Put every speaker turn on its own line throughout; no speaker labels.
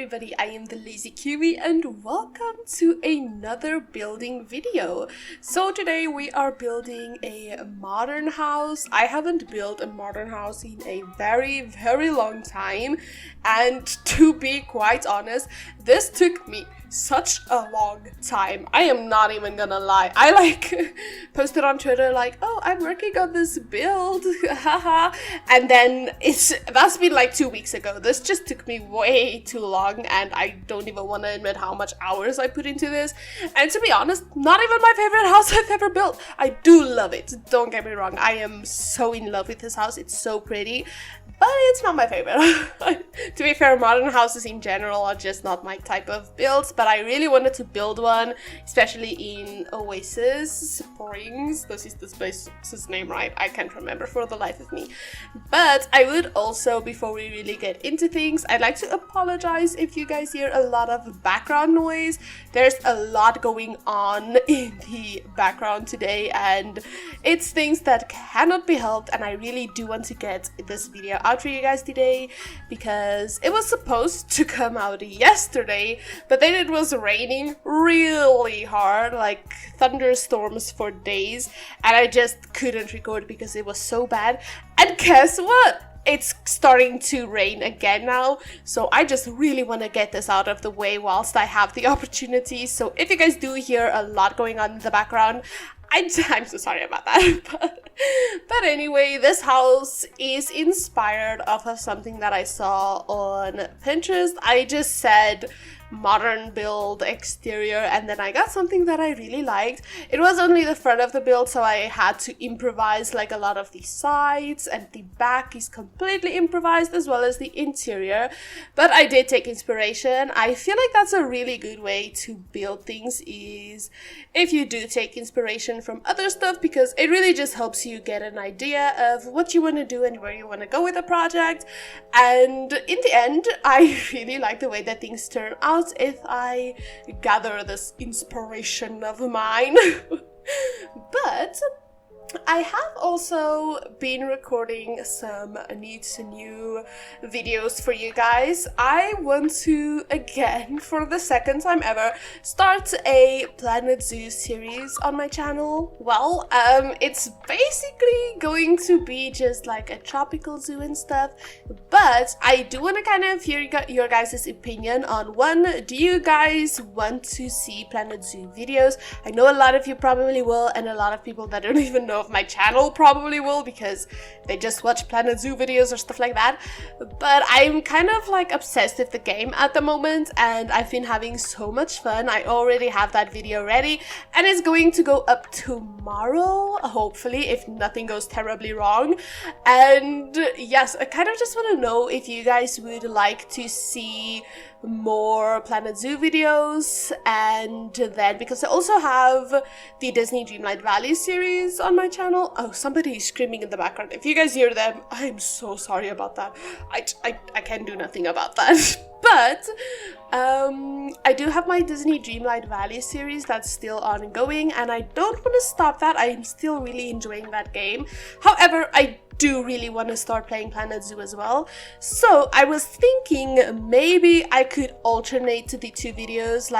everybody, I am the Lazy Kiwi and welcome to another building video. So today we are building a modern house. I haven't built a modern house in a very long time, and to be quite honest, this took me such a long time. I am not even gonna lie. I posted on Twitter oh, I'm working on this build, haha, and then that's been 2 weeks ago. This just took me way too long and I don't even want to admit how much hours I put into this. And to be honest, not even my favorite house I've ever built. I do love it, don't get me wrong. I am so in love with this house. It's so pretty, but it's not my favorite. To be fair, modern houses in general are just not my type of builds, but I really wanted to build one, especially in Oasis Springs. This is the space's name, right? I can't remember for the life of me. But I would also, before we really get into things, I'd like to apologize if you guys hear a lot of background noise. There's a lot going on in the background today, and it's things that cannot be helped, and I really do want to get this video out for you guys today because it was supposed to come out yesterday, but then it was raining really hard, like thunderstorms for days, and I just couldn't record because it was so bad. And guess what? It's starting to rain again now, so I just really want to get this out of the way whilst I have the opportunity. So if you guys do hear a lot going on in the background, I'm so sorry about that. But anyway, this house is inspired off of something that I saw on Pinterest. I just said modern build exterior, and then I got something that I really liked. It was only the front of the build, so I had to improvise a lot of the sides, and the back is completely improvised as well as the interior, but I did take inspiration. I feel like that's a really good way to build things, is if you do take inspiration from other stuff, because it really just helps you get an idea of what you want to do and where you want to go with a project. And in the end, I really like the way that things turn out if I gather this inspiration of mine. But I have also been recording some new videos for you guys. I want to, again, for the second time ever, start a Planet Zoo series on my channel. Well, it's basically going to be just like a tropical zoo and stuff, but I do want to kind of hear your guys' opinion on, one, do you guys want to see Planet Zoo videos? I know a lot of you probably will, and a lot of people that don't even know of my channel probably will because they just watch Planet Zoo videos or stuff like that. But I'm kind of obsessed with the game at the moment, and I've been having so much fun. I already have that video ready and it's going to go up tomorrow, hopefully, if nothing goes terribly wrong. And yes, I kind of just want to know if you guys would like to see more Planet Zoo videos. And then, because I also have the Disney Dreamlight Valley series on my channel. Oh, somebody is screaming in the background. If you guys hear them, I'm so sorry about that. I can't do nothing about that. But I do have my Disney Dreamlight Valley series that's still ongoing, and I don't want to stop that. I am still really enjoying that game. However, I do really want to start playing Planet Zoo as well. So I was thinking maybe I could alternate the two videos,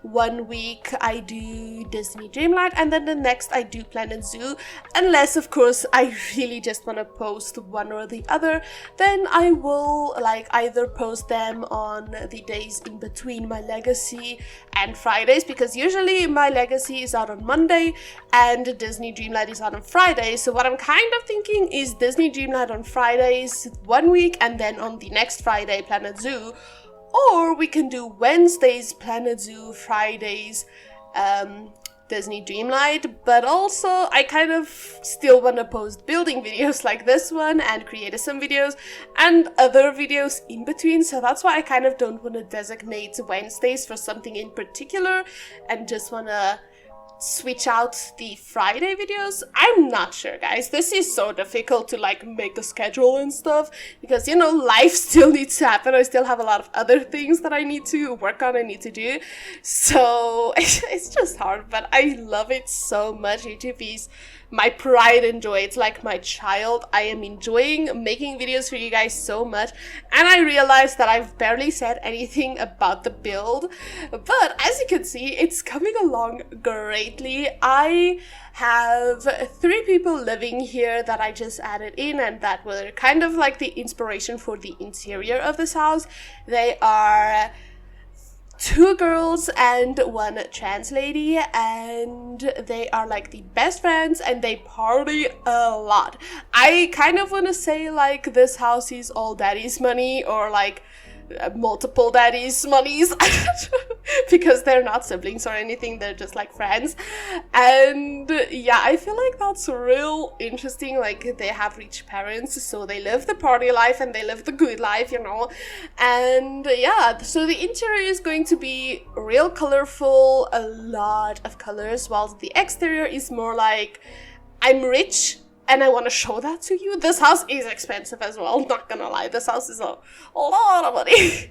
1 week I do Disney Dreamlight and then the next I do Planet Zoo. Unless, of course, I really just want to post one or the other, then I will either post them on the days in between my Legacy and Fridays, because usually my Legacy is out on Monday and Disney Dreamlight is out on Friday. So what I'm kind of thinking is Disney Dreamlight on Fridays 1 week, and then on the next Friday Planet Zoo, or we can do Wednesdays Planet Zoo, Fridays Disney Dreamlight. But also I kind of still want to post building videos like this one and create some videos and other videos in between, so that's why I kind of don't want to designate Wednesdays for something in particular and just want to switch out the Friday videos. I'm not sure, guys. This is so difficult to make a schedule and stuff because, you know, life still needs to happen. I still have a lot of other things that I need to work on and need to do, so it's just hard. But I love it so much. YouTube is my pride and joy. It's like my child. I am enjoying making videos for you guys so much, and I realized that I've barely said anything about the build, but as you can see, it's coming along greatly. I have 3 people living here that I just added in, and that were kind of like the inspiration for the interior of this house. They are 2 girls and 1 trans lady, and they are like the best friends and they party a lot. I kind of want to say like this house is all daddy's money, or like multiple daddy's monies because they're not siblings or anything, they're just like friends. And yeah, I feel like that's real interesting. Like they have rich parents, so they live the party life and they live the good life, you know. And yeah, so the interior is going to be real colorful, a lot of colors, while the exterior is more like I'm rich and I want to show that to you. This house is expensive as well, not gonna lie. This house is a lot of money.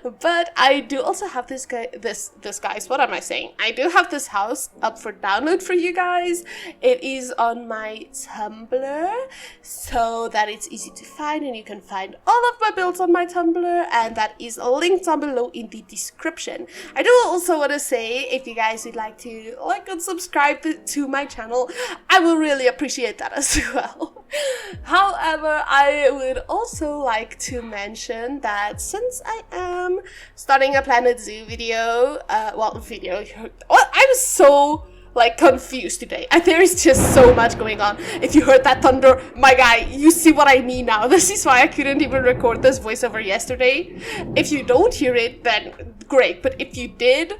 But I do also have this guys, what am I saying? I do have this house up for download for you guys. It is on my Tumblr, so that it's easy to find, and you can find all of my builds on my Tumblr, and that is linked down below in the description. I do also want to say, if you guys would like to like and subscribe to my channel, I will really appreciate that as well. However, I would also like to mention that since I am starting a Planet Zoo video, I was so like confused today. There is just so much going on. If you heard that thunder, my guy, you see what I mean now. This is why I couldn't even record this voiceover yesterday. If you don't hear it, then great, but if you did,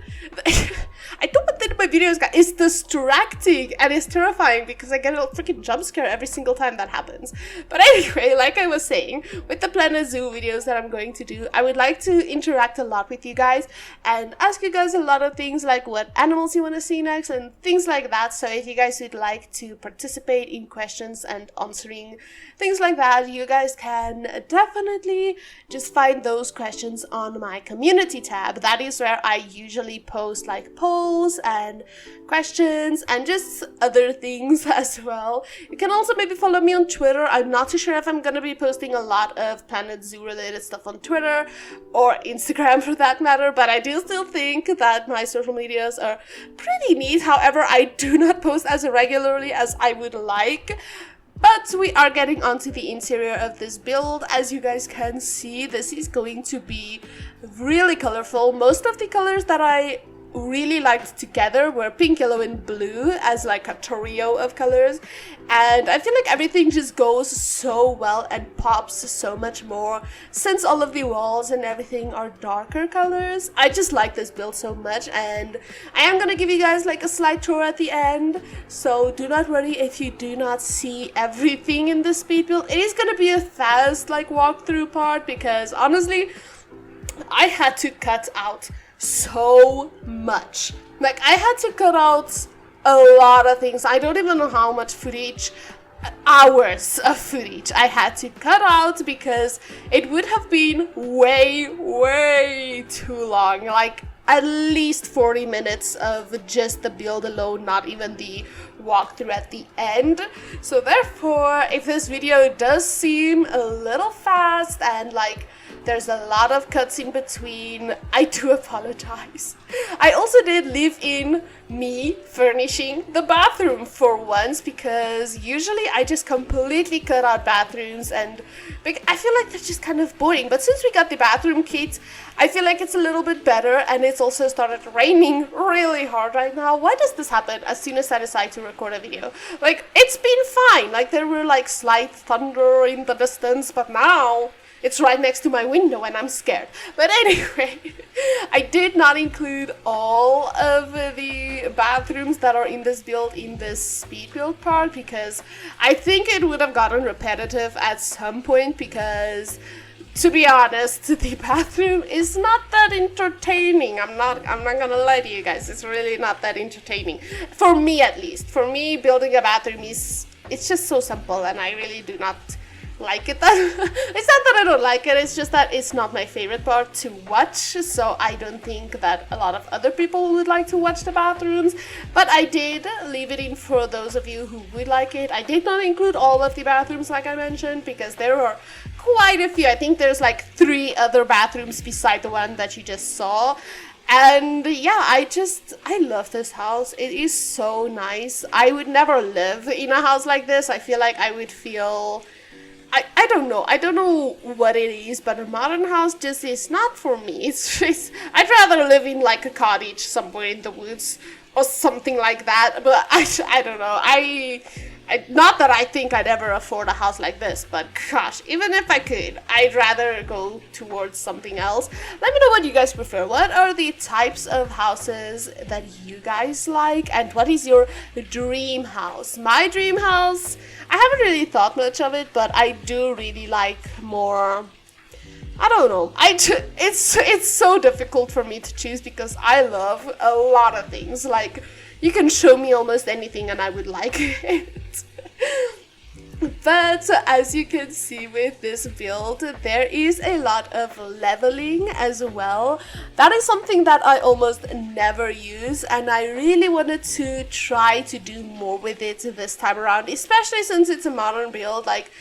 I don't put that in my videos, guys. It's distracting and it's terrifying because I get a freaking jump scare every single time that happens. But anyway, like I was saying, with the Planet Zoo videos that I'm going to do, I would like to interact a lot with you guys and ask you guys a lot of things, like what animals you want to see next and things like that. So if you guys would like to participate in questions and answering things like that, you guys can definitely just find those questions on my community tab. That is where I usually post like polls and questions and just other things as well. You can also maybe follow me on Twitter. I'm not too sure if I'm gonna be posting a lot of Planet Zoo related stuff on Twitter or Instagram for that matter, but I do still think that my social medias are pretty neat. However, I do not post as regularly as I would like. But we are getting onto the interior of this build. As you guys can see, this is going to be really colorful. Most of the colors that I really liked together were pink, yellow, and blue as like a trio of colors, and I feel like everything just goes so well and pops so much more since all of the walls and everything are darker colors. I just like this build so much, and I am gonna give you guys like a slight tour at the end, so do not worry if you do not see everything in the speed build. It is gonna be a fast like walkthrough part because honestly I had to cut out so much. Like I had to cut out a lot of things. I don't even know how much footage, hours of footage I had to cut out because it would have been way too long. Like at least 40 minutes of just the build alone, not even the walkthrough at the end. So therefore, if this video does seem a little fast and like there's a lot of cuts in between, I do apologize. I also did leave in me furnishing the bathroom for once because usually I just completely cut out bathrooms and I feel like they're just kind of boring. But since we got the bathroom kit, I feel like it's a little bit better, and it's also started raining really hard right now. Why does this happen as soon as I decide to record a video? Like, it's been fine. Like, there were like slight thunder in the distance, but now it's right next to my window and I'm scared. But anyway, I did not include all of the bathrooms that are in this build in this speed build part because I think it would have gotten repetitive at some point because, to be honest, the bathroom is not that entertaining. I'm not gonna lie to you guys, it's really not that entertaining. For me at least. For me, building a bathroom it's just so simple, and I really do not like it that it's not that I don't like it, it's just that it's not my favorite part to watch, so I don't think that a lot of other people would like to watch the bathrooms, but I did leave it in for those of you who would like it. I did not include all of the bathrooms like I mentioned because there are quite a few. I think there's like 3 other bathrooms beside the one that you just saw. And yeah, I love this house. It is so nice. I would never live in a house like this. I feel like I would feel, I don't know. I don't know what it is, but a modern house just is not for me. It's just, I'd rather live in like a cottage somewhere in the woods or something like that. But I don't know. Not that I think I'd ever afford a house like this, but gosh, even if I could, I'd rather go towards something else. Let me know what you guys prefer. What are the types of houses that you guys like, and what is your dream house? My dream house, I haven't really thought much of it, but I do really like more, I don't know. It's so difficult for me to choose because I love a lot of things. Like, you can show me almost anything and I would like it. But as you can see with this build, there is a lot of leveling as well. That is something that I almost never use, and I really wanted to try to do more with it this time around, especially since it's a modern build. Like,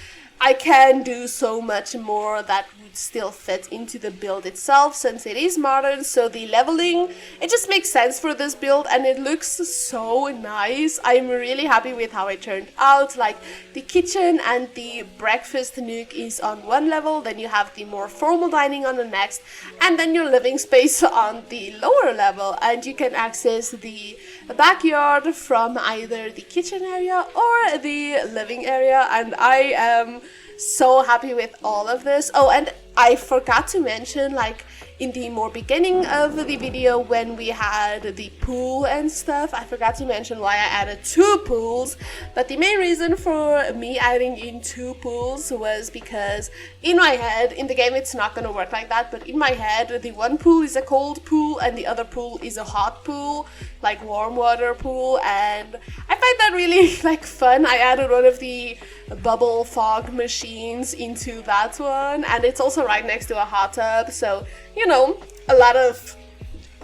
I can do so much more that would still fit into the build itself since it is modern, so the leveling, it just makes sense for this build and it looks so nice. I'm really happy with how it turned out. Like, the kitchen and the breakfast nook is on one level, then you have the more formal dining on the next, and then your living space on the lower level, and you can access the backyard from either the kitchen area or the living area, and I am so happy with all of this. Oh, and I forgot to mention, like, in the more beginning of the video when we had the pool and stuff, I forgot to mention why I added 2 pools. But the main reason for me adding in 2 pools was because in my head, in the game it's not gonna work like that, but in my head the one pool is a cold pool and the other pool is a hot pool, like warm water pool, and I find that really like fun. I added one of the bubble fog machines into that one, and it's also right next to a hot tub, so you know, a lot of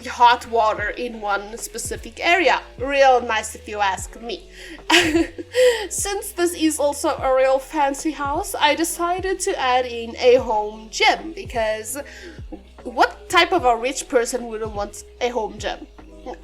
hot water in one specific area. Real nice if you ask me. Since this is also a real fancy house, I decided to add in a home gym, because what type of a rich person wouldn't want a home gym?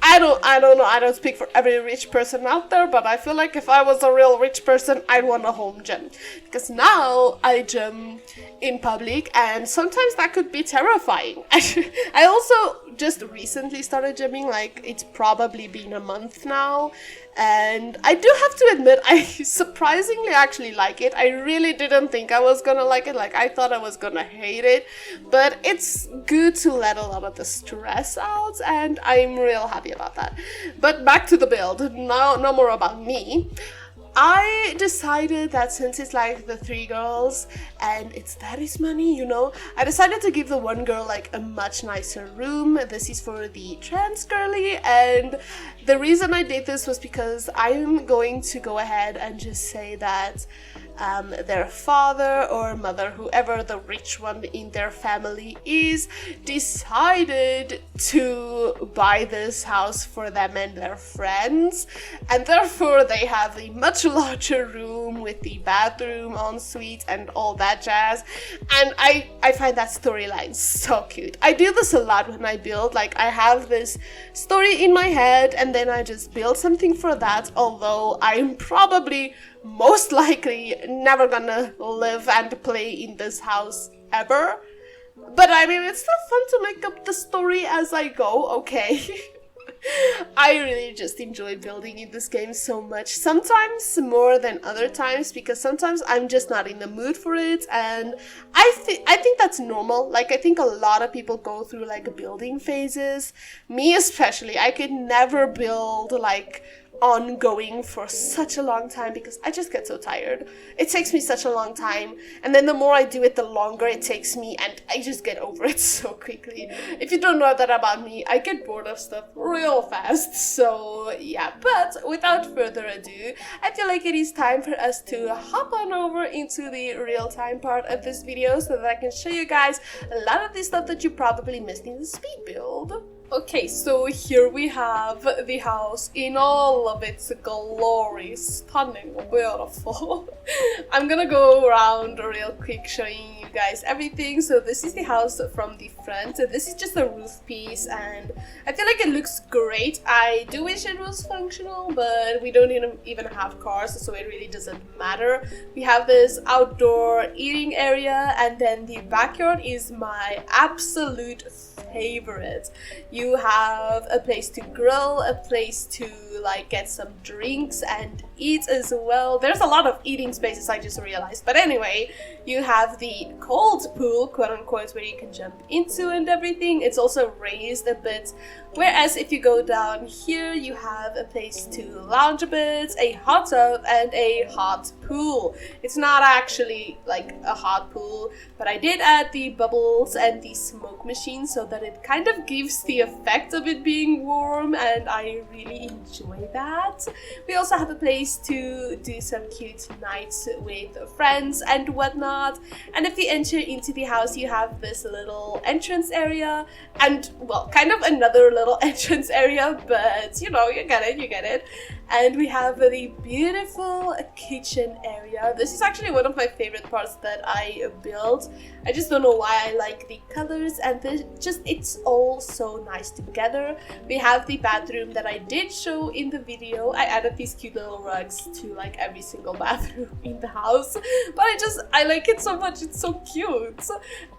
I don't know, I don't speak for every rich person out there, but I feel like if I was a real rich person, I'd want a home gym. Because now I gym in public, and sometimes that could be terrifying. I also just recently started gymming, like, it's probably been a month now, and I do have to admit, I surprisingly actually like it. I really didn't think I was gonna like it, like, I thought I was gonna hate it, but it's good to let a lot of the stress out, and I'm real happy about that. But back to the build, now no more about me. I decided that since it's like the 3 girls and it's daddy's money, you know, I decided to give the one girl like a much nicer room. This is for the trans girly, and the reason I did this was because I'm going to go ahead and just say that their father or mother, whoever the rich one in their family is, decided to buy this house for them and their friends, and therefore they have a much larger room with the bathroom, ensuite, and all that jazz. And I find that storyline so cute. I do this a lot when I build, like, I have this story in my head and then I just build something for that, although I'm probably most likely never gonna live and play in this house ever. But I mean, it's still fun to make up the story as I go, okay? I really just enjoy building in this game so much, sometimes more than other times, because sometimes I'm just not in the mood for it, and I think that's normal. Like, I think a lot of people go through like building phases, me especially. I could never build like ongoing for such a long time because I just get so tired. It takes me such a long time, and then the more I do it, the longer it takes me, and I just get over it so quickly. If you don't know that about me, I get bored of stuff real fast. So yeah, but without further ado, I feel like it is time for us to hop on over into the real-time part of this video so that I can show you guys a lot of the stuff that you probably missed in the speed build. Okay, so here we have the house in all of its glory, stunning, beautiful. I'm gonna go around real quick showing you guys everything. So this is the house from the front. So this is just a roof piece and I feel like it looks great. I do wish it was functional, but we don't even have cars, so it really doesn't matter. We have this outdoor eating area, and then the backyard is my absolute favorite. You have a place to grill, a place to like get some drinks and eat as well. There's a lot of eating spaces, I just realized. But anyway, you have the cold pool, quote unquote, where you can jump into and everything. It's also raised a bit. Whereas if you go down here, you have a place to lounge a bit, a hot tub, and a hot pool. It's not actually like a hot pool, but I did add the bubbles and the smoke machine so that it kind of gives the effect of it being warm, and I really enjoy that. We also have a place to do some cute nights with friends and whatnot. And if you enter into the house, you have this little entrance area and, well, kind of another little entrance area, but you know, you get it. And we have the beautiful kitchen area. This is actually one of my favorite parts that I built. I just don't know why I like the colors, and it's all so nice together. We have the bathroom that I did show in the video. I added these cute little rugs to like every single bathroom in the house, but I like it so much. It's so cute.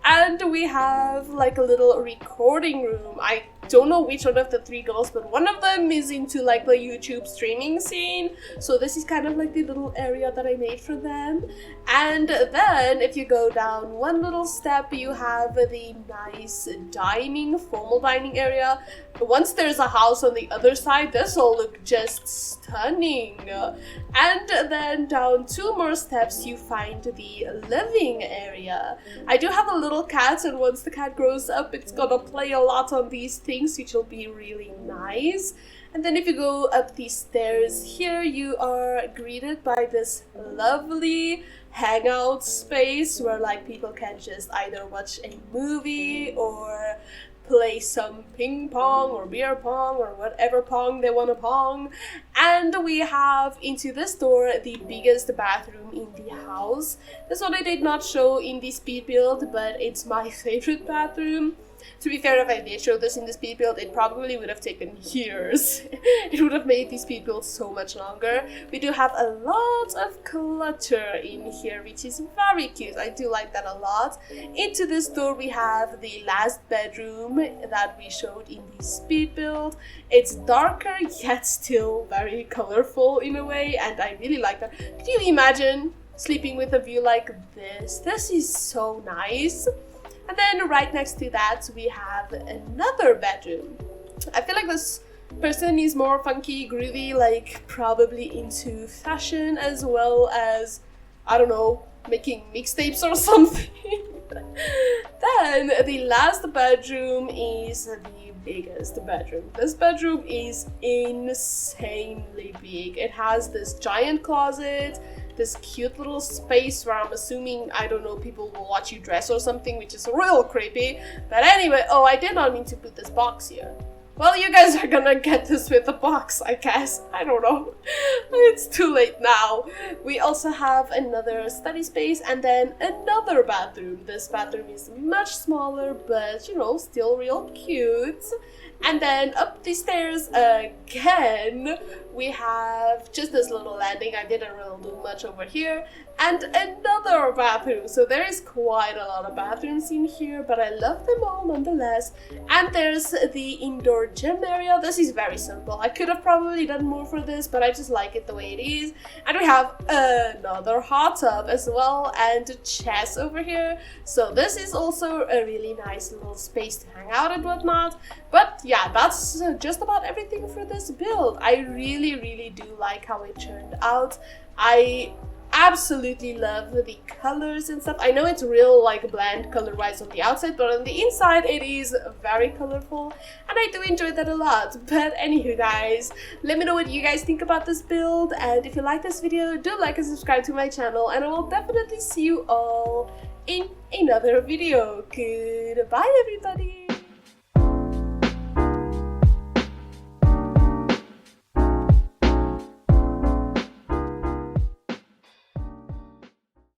And we have like a little recording room. I don't know which one of the three girls, but one of them is into like the YouTube streaming scene, so this is kind of like the little area that I made for them. And then if you go down one little step, you have the nice formal dining area. Once there's a house on the other side, this will look just stunning. And then down two more steps, you find the living area. I do have a little cat, and once the cat grows up, it's gonna play a lot on these things, which will be really nice. And then if you go up these stairs here, you are greeted by this lovely hangout space where like people can just either watch a movie or play some ping pong or beer pong or whatever pong they want to pong. And we have into this door the biggest bathroom in the house. This one I did not show in the speed build, but it's my favorite bathroom. To be fair, if I did show this in the speed build, it probably would have taken years. It would have made the speed build so much longer. We do have a lot of clutter in here, which is very cute. I do like that a lot. Into this door, we have the last bedroom that we showed in the speed build. It's darker, yet still very colorful in a way, and I really like that. Could you imagine sleeping with a view like this? This is so nice. And then right next to that, we have another bedroom. I feel like this person is more funky, groovy, like probably into fashion as well as, I don't know, making mixtapes or something. Then the last bedroom is the biggest bedroom. This bedroom is insanely big. It has this giant closet, this cute little space where I'm assuming, I don't know, people will watch you dress or something, which is real creepy. But anyway, oh, I did not mean to put this box here. Well, you guys are gonna get this with the box, I guess. I don't know. It's too late now. We also have another study space and then another bathroom. This bathroom is much smaller, but you know, still real cute. And then up the stairs again, we have just this little landing. I didn't really do much over here. And another bathroom. So there is quite a lot of bathrooms in here, but I love them all nonetheless. And there's the indoor gym area. This is very simple. I could have probably done more for this, but I just like it the way it is. And we have another hot tub as well, and a chest over here. So this is also a really nice little space to hang out and whatnot. But yeah, yeah, that's just about everything for this build. I really do like how it turned out. I absolutely love the colors and stuff. I know it's real like bland color wise on the outside, but on the inside it is very colorful and I do enjoy that a lot. But anywho guys, let me know what you guys think about this build, and if you like this video, do like and subscribe to my channel, and I will definitely see you all in another video. Goodbye everybody.